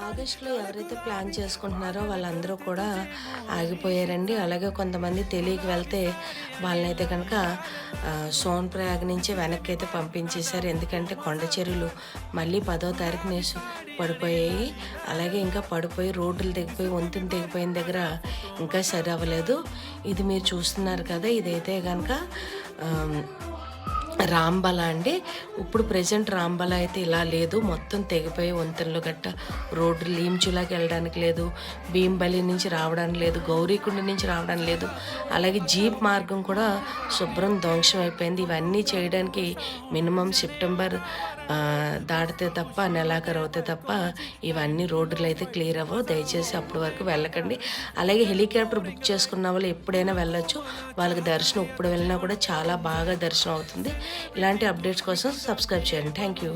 ఆగస్టులో ఎవరైతే ప్లాన్ చేసుకుంటున్నారో వాళ్ళందరూ కూడా ఆగిపోయారండి. అలాగే కొంతమంది తెలియక వెళ్తే వాళ్ళనైతే కనుక సోన్ప్రయాగ్ నుంచి వెనక్కి అయితే పంపించేశారు. ఎందుకంటే కొండ చర్యలు మళ్ళీ 10వ తారీఖున పడిపోయాయి. అలాగే ఇంకా పడిపోయి రోడ్లు తెగిపోయి వంతెన తెగిపోయిన దగ్గర ఇంకా సరి అవ్వలేదు. ఇది మీరు చూస్తున్నారు కదా, ఇదైతే కనుక రాంబల అండి. ఇప్పుడు ప్రజెంట్ రాంబల అయితే ఇలా లేదు, మొత్తం తెగిపోయి వంతెనలు గట్ట రోడ్డు లీంచులాకి వెళ్ళడానికి లేదు, భీంబలి నుంచి రావడానికి లేదు, గౌరీకుండ నుంచి రావడానికి లేదు. అలాగే జీప్ మార్గం కూడా శుభ్రం ధ్వంసం అయిపోయింది. ఇవన్నీ చేయడానికి మినిమం సెప్టెంబర్ దాటితే తప్ప, నెలాఖరు అవుతే తప్ప ఇవన్నీ రోడ్లు అయితే క్లియర్ అవ్వవు. దయచేసి అప్పటి వరకు వెళ్ళకండి. అలాగే హెలికాప్టర్ బుక్ చేసుకున్న వాళ్ళు ఎప్పుడైనా వెళ్ళొచ్చు. వాళ్ళకి దర్శనం ఇప్పుడు వెళ్ళినా కూడా చాలా బాగా దర్శనం అవుతుంది. ఇలాంటి అప్డేట్స్ కోసం సబ్స్క్రైబ్ చేయండి. Thank you.